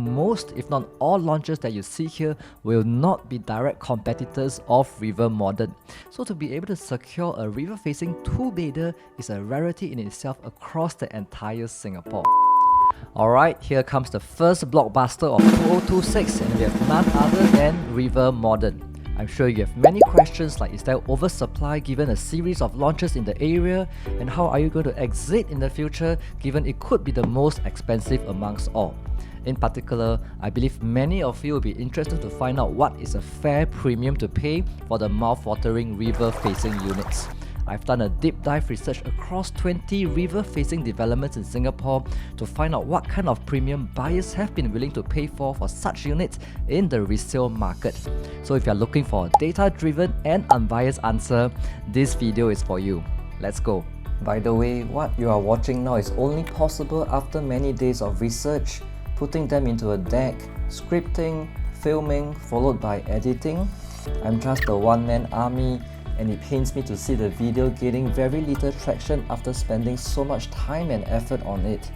Most, if not all, launches that you see here will not be direct competitors of 𝗰𝗵𝗻𝗲. So to be able to secure a river-facing 𝗃𝗶𝗱𝗲 is a rarity in itself across the entire Singapore. Alright, here comes the first blockbuster of 2026, and we have none other than 𝗰𝗵𝗻𝗲. I'm sure you have many questions like, is there oversupply given a series of launches in the area, and how are you going to exit in the future given it could be the most expensive amongst all? In particular, I believe many of you will be interested to find out what is a fair premium to pay for the mouth-watering river-facing units. I've done a deep dive research across 20 river-facing developments in Singapore to find out what kind of premium buyers have been willing to pay for such units in the resale market. So if you're looking for a data-driven and unbiased answer, this video is for you. Let's go. By the way, what you are watching now is only possible after many days of research, putting them into a deck, scripting, filming, followed by editing. I'm just a one-man army, and it pains me to see the video gaining very little traction after spending so much time and effort on it.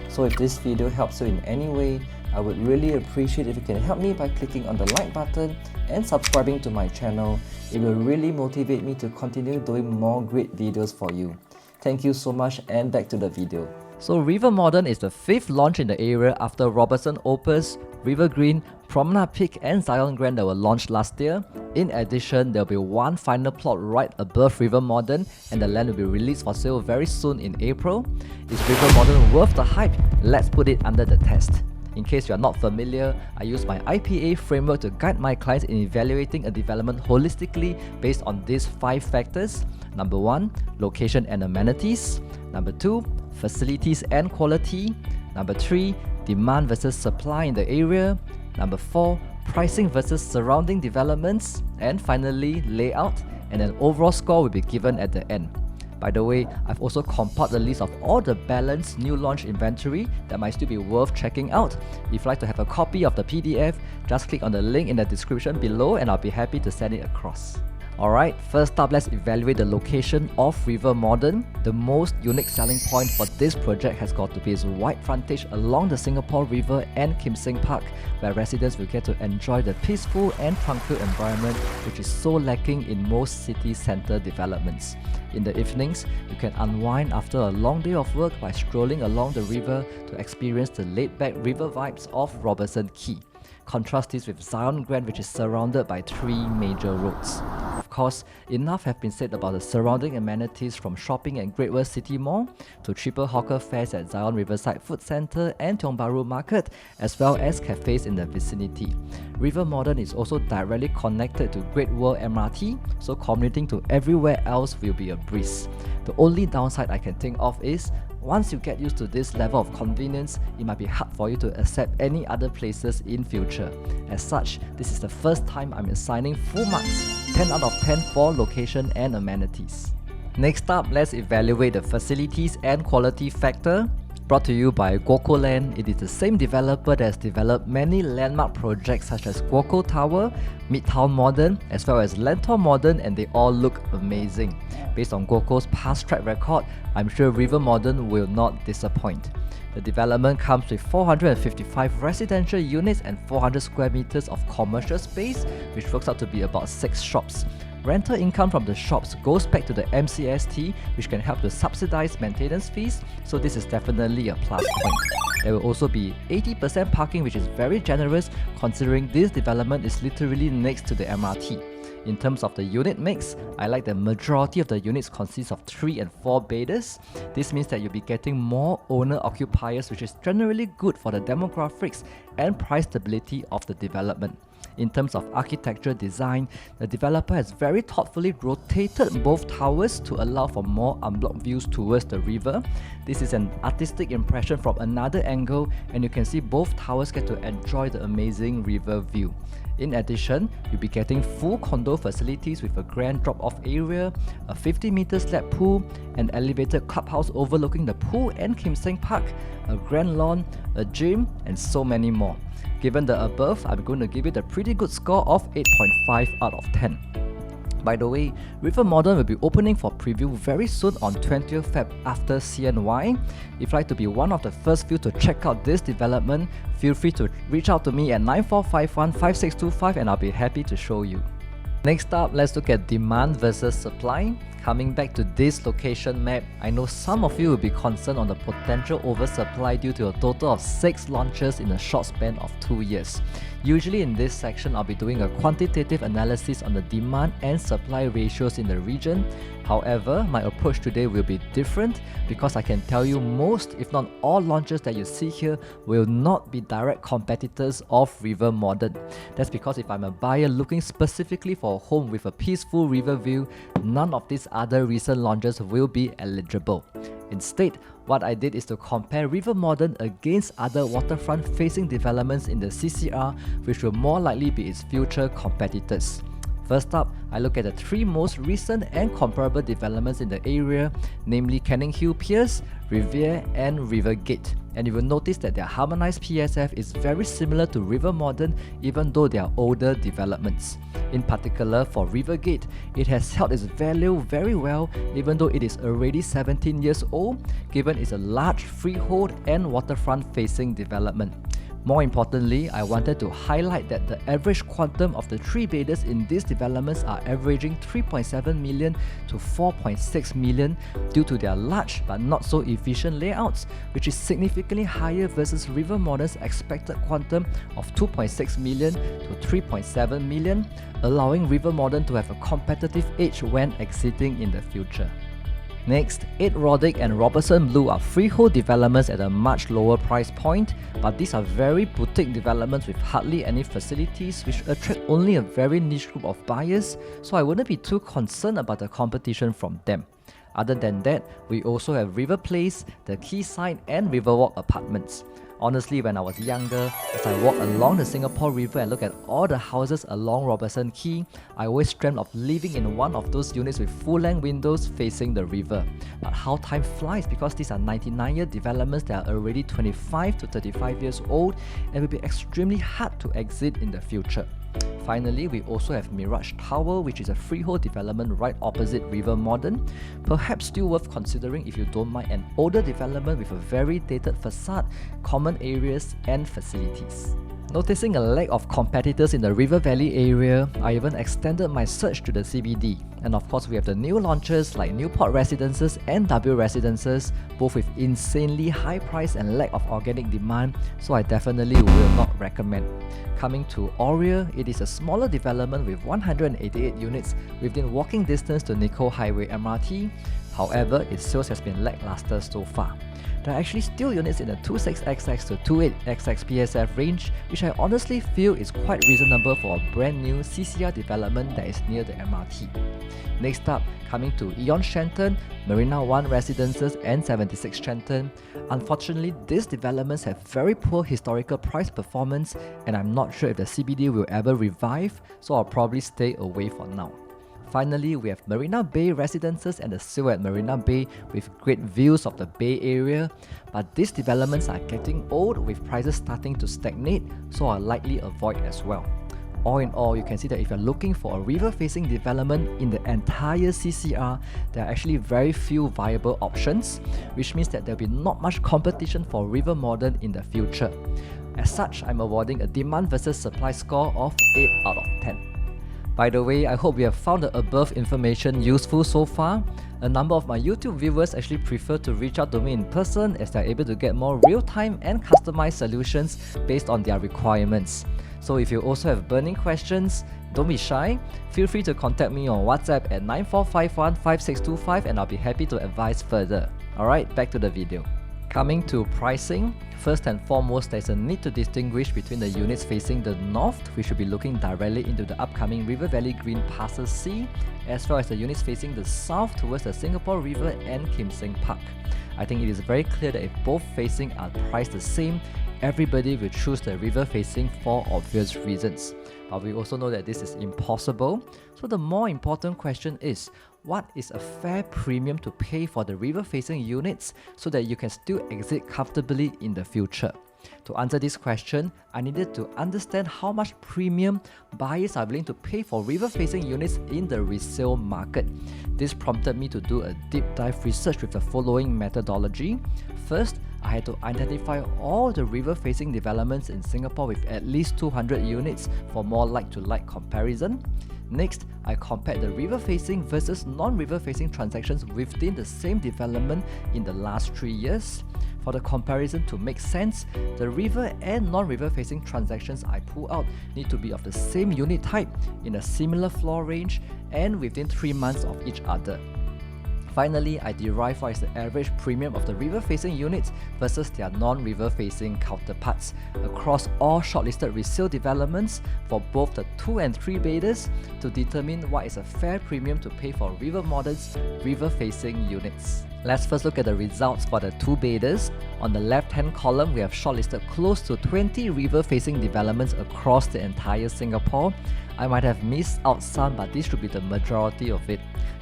So if this video helps you in any way, I would really appreciate if you can help me by clicking on the like button and subscribing to my channel. It will really motivate me to continue doing more great videos for you. Thank you so much, and back to the video. So 𝗰𝗵𝗻𝗲 is the 5th launch in the area after Robertson Opus, River Green, Promenade Peak and Zion Grand that were launched last year. In addition, there will be one final plot right above 𝗰𝗵𝗻𝗲, and the land will be released for sale very soon in April. Is 𝗰𝗵𝗻𝗲 worth the hype? Let's put it under the test. In case you are not familiar, I use my IPA framework to guide my clients in evaluating a development holistically based on these 5 factors. Number 1, location and amenities. Number 2, facilities and quality. Number 3, demand versus supply in the area. Number 4, pricing versus surrounding developments. And finally, layout, and an overall score will be given at the end. By the way, I've also compiled a list of all the balanced new launch inventory that might still be worth checking out. If you'd like to have a copy of the PDF, just click on the link in the description below and I'll be happy to send it across. Alright, first up, let's evaluate the location of 𝗰𝗵𝗻𝗲. The most unique selling point for this project has got to be its wide frontage along the Singapore River and Kim Seng Park, where residents will get to enjoy the peaceful and tranquil environment which is so lacking in most city centre developments. In the evenings, you can unwind after a long day of work by strolling along the river to experience the laid-back river vibes of Robertson Quay. Contrast this with Zion Grand, which is surrounded by 3 major roads. Of course, enough have been said about the surrounding amenities, from shopping at Great World City Mall to cheaper hawker fares at Zion Riverside Food Centre and Tiong Bahru Market, as well as cafes in the vicinity. 𝗰𝗵𝗻𝗲 is also directly connected to Great World MRT, so commuting to everywhere else will be a breeze. The only downside I can think of is, once you get used to this level of convenience, it might be hard for you to accept any other places in future. As such, this is the first time I'm assigning full marks, 10 out of 10 for location and amenities. Next up, let's evaluate the facilities and quality factor. Brought to you by 𝗃𝗂 Land, it is the same developer that has developed many landmark projects such as 𝗃𝗂 Tower, Midtown Modern, as well as Lentor Modern, and they all look amazing. Based on 𝗃𝗂's past track record, I'm sure 𝗰𝗵𝗻𝗲 will not disappoint. The development comes with 455 residential units and 400 square meters of commercial space, which works out to be about 6 shops. Rental income from the shops goes back to the MCST, which can help to subsidize maintenance fees, so this is definitely a plus point. There will also be 80% parking, which is very generous considering this development is literally next to the MRT. In terms of the unit mix, I like the majority of the units consist of 3 and 4 beders. This means that you'll be getting more owner-occupiers, which is generally good for the demographics and price stability of the development. In terms of architecture design, the developer has very thoughtfully rotated both towers to allow for more unblocked views towards the river. This is an artistic impression from another angle, and you can see both towers get to enjoy the amazing river view. In addition, you'll be getting full condo facilities with a grand drop-off area, a 50-meter slab pool, an elevated clubhouse overlooking the pool and Kim Seng Park, a grand lawn, a gym, and so many more. Given the above, I'm going to give it a pretty good score of 8.5 out of 10. By the way, 𝗰𝗵𝗀𝗲𝗃 will be opening for preview very soon on 20th Feb after CNY. If you'd like to be one of the first few to check out this development, feel free to reach out to me at 9451-5625 and I'll be happy to show you. Next up, let's look at demand versus supply. Coming back to this location map, I know some of you will be concerned on the potential oversupply due to a total of 6 launches in a short span of 2 years. Usually in this section, I'll be doing a quantitative analysis on the demand and supply ratios in the region. However, my approach today will be different because I can tell you most, if not all launches that you see here will not be direct competitors of 𝗰𝗵𝗀𝗀𝗃. That's because if I'm a buyer looking specifically for a home with a peaceful river view, none of these other recent launches will be eligible. Instead, what I did is to compare 𝗰𝗵𝗀𝗀𝗃 against other waterfront facing developments in the CCR, which will more likely be its future competitors. First up, I look at the 3 most recent and comparable developments in the area, namely 𝗃𝗵𝗃𝗃𝗃, Riviere and Rivergate. And you will notice that their harmonized PSF is very similar to 𝗰𝗵𝗀𝗀𝗃 even though they are older developments. In particular for Rivergate, it has held its value very well even though it is already 17 years old, given it's a large freehold and waterfront facing development. More importantly, I wanted to highlight that the average quantum of the 3 bidders in these developments are averaging 3.7 million to 4.6 million due to their large but not so efficient layouts, which is significantly higher versus 𝗰𝗵𝗀𝗀𝗃's expected quantum of 2.6 million to 3.7 million, allowing 𝗰𝗵𝗀𝗀𝗃 to have a competitive edge when exiting in the future. Next, 𝗃𝗏𝗏𝗃 and Robertson Blue are freehold developments at a much lower price point, but these are very boutique developments with hardly any facilities which attract only a very niche group of buyers, so I wouldn't be too concerned about the competition from them. Other than that, we also have River Place, the Quayside and Riverwalk apartments. Honestly, when I was younger, as I walk along the Singapore River and look at all the houses along Robertson Quay, I always dreamt of living in one of those units with full-length windows facing the river. But how time flies, because these are 99-year developments that are already 25 to 35 years old and will be extremely hard to exit in the future. Finally, we also have Mirage Tower, which is a freehold development right opposite 𝗰𝗵𝗀𝗀𝗃. Perhaps still worth considering if you don't mind an older development with a very dated facade, common areas and facilities. Noticing a lack of competitors in the River Valley area, I even extended my search to the CBD. And of course, we have the new launches like Newport Residences and W Residences, both with insanely high price and lack of organic demand, so I definitely will not recommend. Coming to Aurea, it is a smaller development with 188 units within walking distance to Nicole Highway MRT. However, its sales has been lackluster so far. There are actually still units in the 26XX to 28XX PSF range, which I honestly feel is quite reasonable for a brand new CCR development that is near the MRT. Next up, coming to Eon Shenton, Marina 1 Residences and 76 Shenton. Unfortunately, these developments have very poor historical price performance and I'm not sure if the CBD will ever revive, so I'll probably stay away for now. Finally, we have Marina Bay Residences and the Sale at Marina Bay with great views of the Bay Area, but these developments are getting old with prices starting to stagnate, so I'll likely avoid as well. All in all, you can see that if you're looking for a river-facing development in the entire CCR, there are actually very few viable options, which means that there'll be not much competition for 𝗰𝗵𝗀𝗀𝗃 in the future. As such, I'm awarding a demand versus supply score of 8 out of 10. By the way, I hope you have found the above information useful so far. A number of my YouTube viewers actually prefer to reach out to me in person as they're able to get more real-time and customized solutions based on their requirements. So if you also have burning questions, don't be shy. Feel free to contact me on WhatsApp at 9451-5625 and I'll be happy to advise further. Alright, back to the video. Coming to pricing, first and foremost, there's a need to distinguish between the units facing the north, which should be looking directly into the upcoming River Valley Green Parcel C, as well as the units facing the south towards the Singapore River and Kim Seng Park. I think it is very clear that if both facing are priced the same, everybody will choose the river facing for obvious reasons. But we also know that this is impossible, so the more important question is, what is a fair premium to pay for the river-facing units so that you can still exit comfortably in the future? To answer this question, I needed to understand how much premium buyers are willing to pay for river-facing units in the resale market. This prompted me to do a deep dive research with the following methodology. First, I had to identify all the river-facing developments in Singapore with at least 200 units for more like-to-like comparison. Next, I compared the river-facing versus non-river-facing transactions within the same development in the last 3 years. For the comparison to make sense, the river and non-river facing transactions I pull out need to be of the same unit type, in a similar floor range, and within 3 months of each other. Finally, I derived what is the average premium of the river-facing units versus their non-river-facing counterparts across all shortlisted resale developments for both the 2 and 3 beders to determine what is a fair premium to pay for River Modern's river-facing units. Let's first look at the results for the 2 beders. On the left-hand column, we have shortlisted close to 20 river-facing developments across the entire Singapore. I might have missed out some, but this should be the majority of it.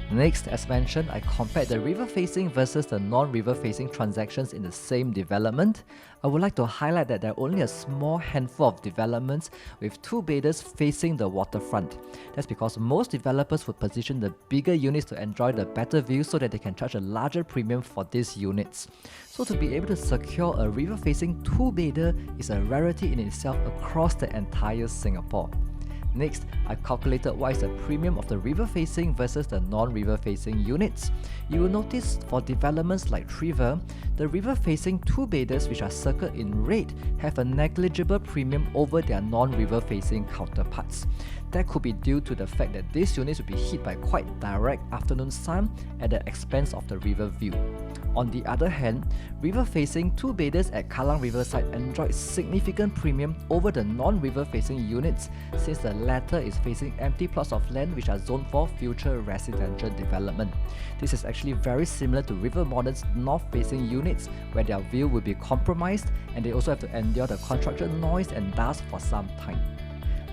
Next, as mentioned, I compared the river-facing versus the non-river-facing transactions in the same development. I would like to highlight that there are only a small handful of developments with 2 beders facing the waterfront. That's because most developers would position the bigger units to enjoy the better view so that they can charge a larger premium for these units. So to be able to secure a river-facing 2-bedder is a rarity in itself across the entire Singapore. Next, I calculated what is the premium of the river-facing versus the non-river-facing units. You will notice for developments like River, the river-facing 2-bedders which are circled in red have a negligible premium over their non-river-facing counterparts. That could be due to the fact that these units will be hit by quite direct afternoon sun at the expense of the river view. On the other hand, river-facing 2-bedders at Kallang Riverside enjoyed significant premium over the non-river-facing units since the latter is facing empty plots of land which are zoned for future residential development. This is actually very similar to River Modern's north-facing units where their view will be compromised and they also have to endure the construction noise and dust for some time.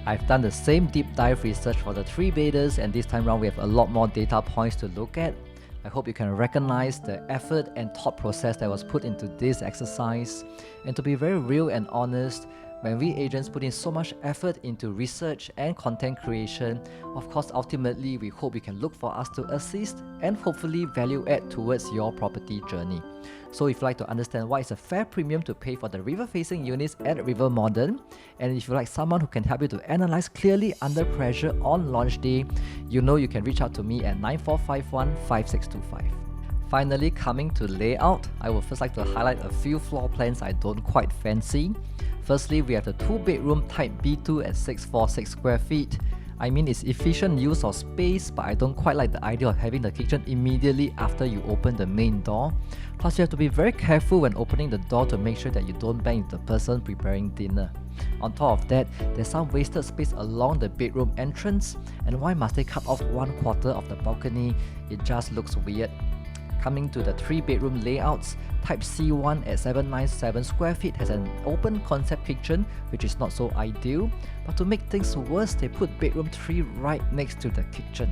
I've done the same deep dive research for the 3 bedders, and this time round we have a lot more data points to look at. I hope you can recognize the effort and thought process that was put into this exercise. And to be very real and honest, when we agents put in so much effort into research and content creation, of course ultimately we hope you can look for us to assist and hopefully value add towards your property journey. So if you'd like to understand what is a fair premium to pay for the river-facing units at River Modern, and if you like someone who can help you to analyze clearly under pressure on launch day, you know you can reach out to me at 9451-5625. Finally, coming to layout, I would first like to highlight a few floor plans I don't quite fancy. Firstly, we have the 2-bedroom type B2 at 646 square feet. I mean, it's efficient use of space, but I don't quite like the idea of having the kitchen immediately after you open the main door. Plus, you have to be very careful when opening the door to make sure that you don't bang into the person preparing dinner. On top of that, there's some wasted space along the bedroom entrance, and why must they cut off 1/4 of the balcony? It just looks weird. Coming to the 3-bedroom layouts, type C1 at 797 square feet has an open concept kitchen, which is not so ideal, but to make things worse, they put bedroom 3 right next to the kitchen.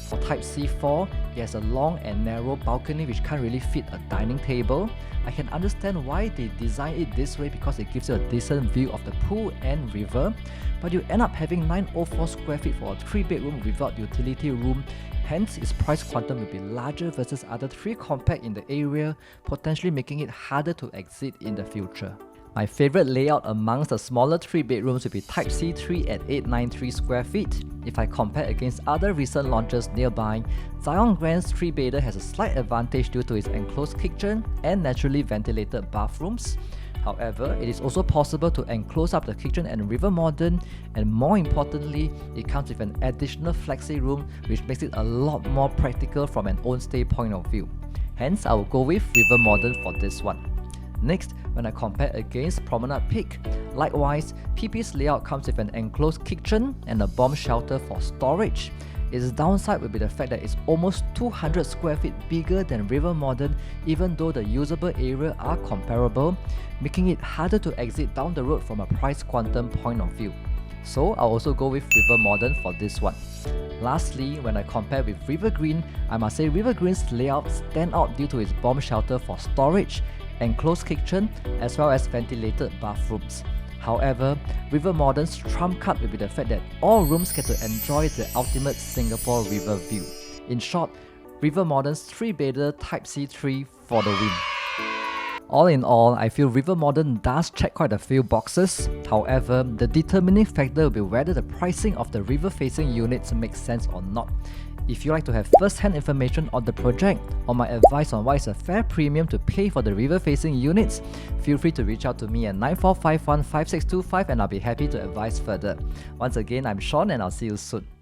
For type C4, it has a long and narrow balcony which can't really fit a dining table. I can understand why they designed it this way because it gives you a decent view of the pool and river, but you end up having 904 square feet for a 3-bedroom without utility room. Hence, its price quantum will be larger versus other 3 compact in the area, potentially making it harder to exit in the future. My favorite layout amongst the smaller 3 bedrooms will be type C3 at 893 square feet. If I compare against other recent launches nearby, Zion Grand's 3-bedder has a slight advantage due to its enclosed kitchen and naturally ventilated bathrooms. However, it is also possible to enclose up the kitchen and River Modern, and more importantly, it comes with an additional flexi room which makes it a lot more practical from an own stay point of view. Hence, I will go with River Modern for this one. Next, when I compare against Promenade Peak, likewise, PP's layout comes with an enclosed kitchen and a bomb shelter for storage. Its downside will be the fact that it's almost 200 square feet bigger than River Modern, even though the usable area are comparable, making it harder to exit down the road from a price quantum point of view. So I'll also go with River Modern for this one. Lastly, when I compare with River Green, I must say River Green's layout stand out due to its bomb shelter for storage enclosed kitchen, as well as ventilated bathrooms. However, 𝗁𝗏𝗏's trump card will be the fact that all rooms get to enjoy the ultimate Singapore river view. In short, 𝗁𝗏𝗏's 3-bedder Type C tree for the win. All in all, I feel 𝗁𝗏𝗏 does check quite a few boxes. However, the determining factor will be whether the pricing of the river-facing units makes sense or not. If you like to have first-hand information on the project or my advice on what is a fair premium to pay for the river-facing units, feel free to reach out to me at 94515625 and I'll be happy to advise further. Once again, I'm Sean and I'll see you soon.